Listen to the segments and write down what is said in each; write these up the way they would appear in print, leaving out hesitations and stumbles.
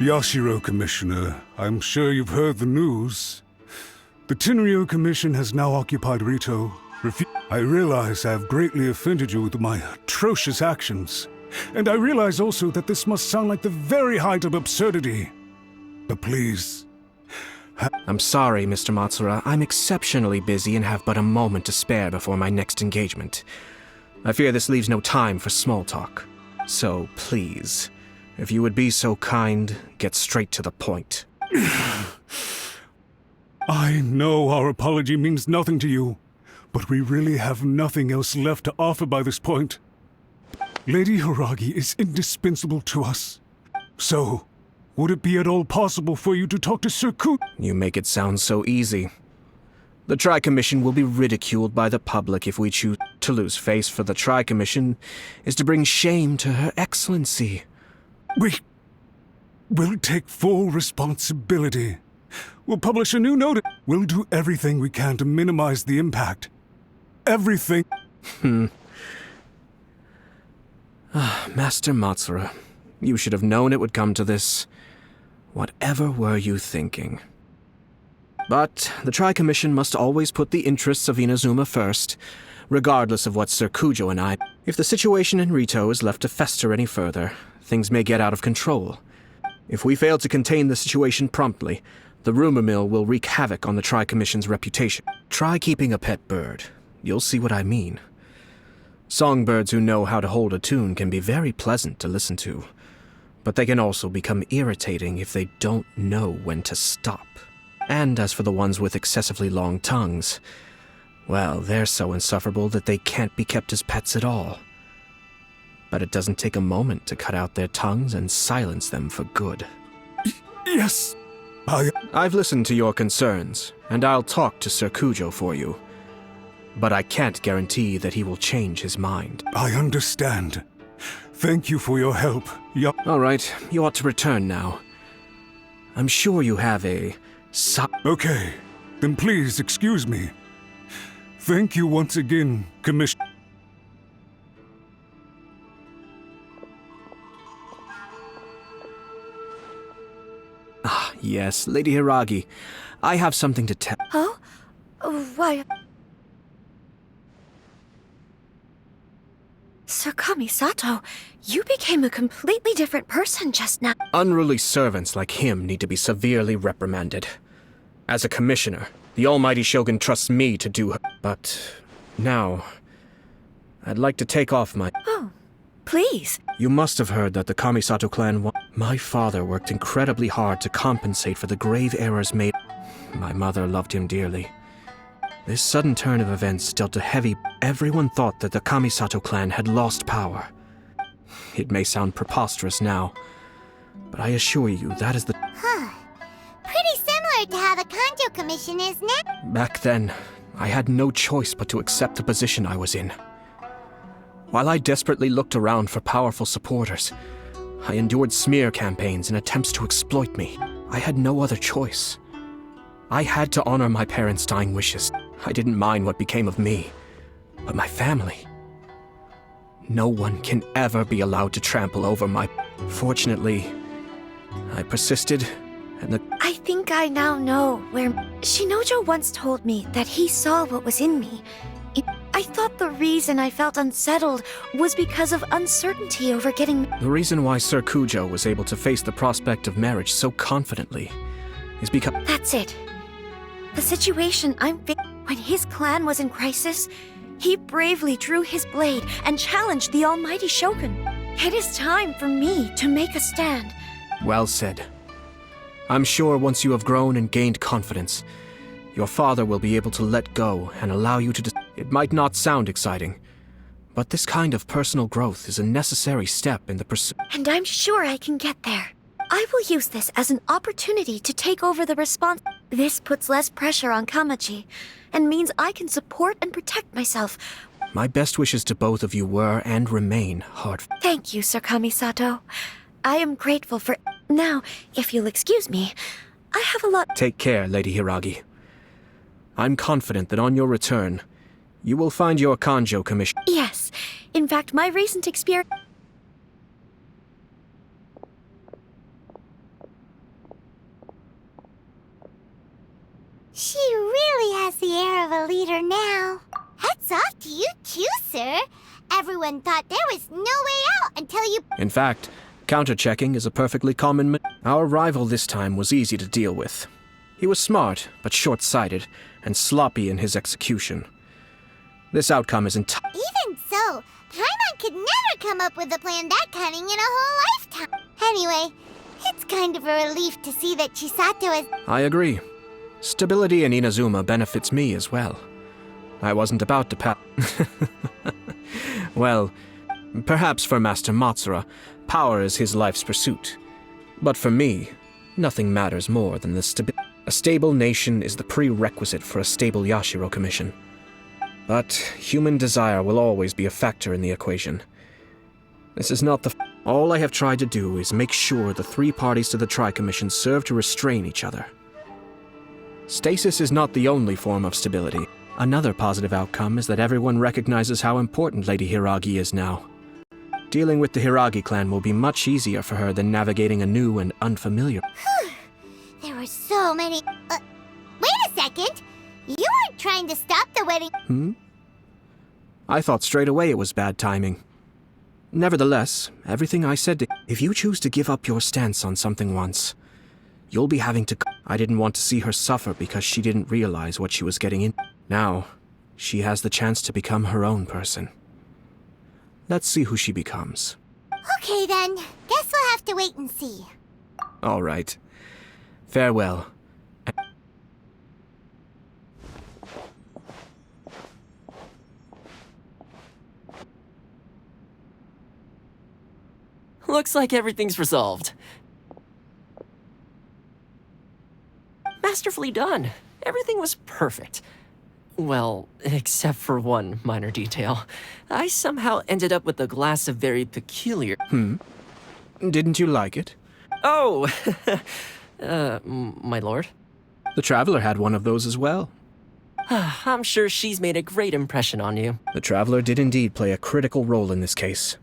Yashiro, Commissioner, I'm sure you've heard the news. The Tenryo Commission has now occupied Rito. I realize I have greatly offended you with my atrocious actions. And I realize also that this must sound like the very height of absurdity. But please... I'm sorry, Mr. Matsura. I'm exceptionally busy and have but a moment to spare before my next engagement. I fear this leaves no time for small talk. So, please, if you would be so kind, get straight to the point. I know our apology means nothing to you, but we really have nothing else left to offer by this point. Lady Hiragi is indispensable to us. So, would it be at all possible for you to talk to Sir Custos? You make it sound so easy. The Tri-Commission will be ridiculed by the public if we choose to lose face, for the Tri-Commission is to bring shame to Her Excellency. We'll take full responsibility. We'll publish a new notice. We'll do everything we can to minimize the impact. Everything. Master Matsura, you should have known it would come to this. Whatever were you thinking? But the Tri-Commission must always put the interests of Inazuma first, regardless of what Sir Kujo and I... If the situation in Rito is left to fester any further, things may get out of control. If we fail to contain the situation promptly, the rumor mill will wreak havoc on the Tri-Commission's reputation. Try keeping a pet bird. You'll see what I mean. Songbirds who know how to hold a tune can be very pleasant to listen to, but they can also become irritating if they don't know when to stop. And as for the ones with excessively long tongues, well, they're so insufferable that they can't be kept as pets at all. But it doesn't take a moment to cut out their tongues and silence them for good. Yes, I've listened to your concerns, and I'll talk to Sir Kujo for you. But I can't guarantee that he will change his mind. I understand. Thank you for your help. All right, you ought to return now. I'm sure you have a... Okay, then please excuse me. Thank you once again, Commissioner. Ah, yes, Lady Hiragi. I have something to tell... Oh? Why... Sir Kamisato, you became a completely different person just now. Unruly servants like him need to be severely reprimanded. As a commissioner, the almighty Shogun trusts me to do her. But now, I'd like to take off my... Oh, please. You must have heard that the Kamisato clan... My father worked incredibly hard to compensate for the grave errors made. My mother loved him dearly. This sudden turn of events dealt a heavy... Everyone thought that the Kamisato clan had lost power. It may sound preposterous now, but I assure you that is the... Pretty similar to how the Kanjo Commission is now. Back then, I had no choice but to accept the position I was in. While I desperately looked around for powerful supporters, I endured smear campaigns and attempts to exploit me. I had no other choice. I had to honor my parents' dying wishes. I didn't mind what became of me, but my family. No one can ever be allowed to trample over my... Fortunately, I persisted, and the... I think I now know where... Shinojo once told me that he saw what was in me. I thought the reason I felt unsettled was because of uncertainty over getting... The reason why Sir Kujo was able to face the prospect of marriage so confidently is because... That's it. The situation when his clan was in crisis, he bravely drew his blade and challenged the almighty Shogun. It is time for me to make a stand. Well said. I'm sure once you have grown and gained confidence, your father will be able to let go and allow you to... It might not sound exciting, but this kind of personal growth is a necessary step in the pursuit. And I'm sure I can get there. I will use this as an opportunity to take over the response. This puts less pressure on Kamachi, and means I can support and protect myself. My best wishes to both of you were and remain hard. Thank you, Sir Kamisato. I am grateful for... Now, if you'll excuse me, I have a lot... Take care, Lady Hiragi. I'm confident that on your return, you will find your Kanjo commission... Yes. 。 . 。 。 . 。 . 。 . 。 . 。 . 。 . 。 . 。 . 。 . 。 . 。 . 。 . 。 . 。 . 。 。 . 。 。 . 。 。 . 。 . 。 。 . 。 . 。 . 。 . 。 . 。 . She really has the air of a leader now. Hats off to you too, sir. Everyone thought there was no way out until you... In fact, counter-checking is a perfectly common... Our rival this time was easy to deal with. He was smart, but short-sighted, and sloppy in his execution. This outcome is Even so, Paimon could never come up with a plan that cunning in a whole lifetime. Anyway, it's kind of a relief to see that Chisato is... I agree. Stability in Inazuma benefits me as well. I wasn't about to Well, perhaps for Master Matsura, power is his life's pursuit. But for me, nothing matters more than the stability. A stable nation is the prerequisite for a stable Yashiro Commission. But human desire will always be a factor in the equation. This is not the... All I have tried to do is make sure the three parties to the Tri-Commission serve to restrain each other. Stasis is not the only form of stability. Another positive outcome is that everyone recognizes how important Lady Hiragi is now. Dealing with the Hiragi clan will be much easier for her than navigating a new and unfamiliar... There were so many... wait a second! You weren't trying to stop the wedding... I thought straight away it was bad timing. Nevertheless, everything I said to... If you choose to give up your stance on something once, you'll be having to... I didn't want to see her suffer because she didn't realize what she was getting in. Now, she has the chance to become her own person. Let's see who she becomes. Okay then, guess we'll have to wait and see. All right. Farewell. Looks like everything's resolved. Masterfully done. Everything was perfect. Well, except for one minor detail. I somehow ended up with a glass of very peculiar... Didn't you like it? Oh! My lord? The Traveler had one of those as well. I'm sure she's made a great impression on you. The Traveler did indeed play a critical role in this case.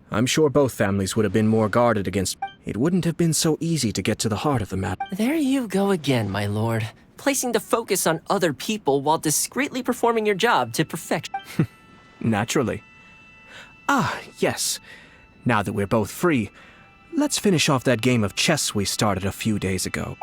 I'm sure both families would have been more guarded against... It wouldn't have been so easy to get to the heart of the matter. There you go again, my lord. Placing the focus on other people while discreetly performing your job to perfection. Naturally. Ah, yes. Now that we're both free, let's finish off that game of chess we started a few days ago.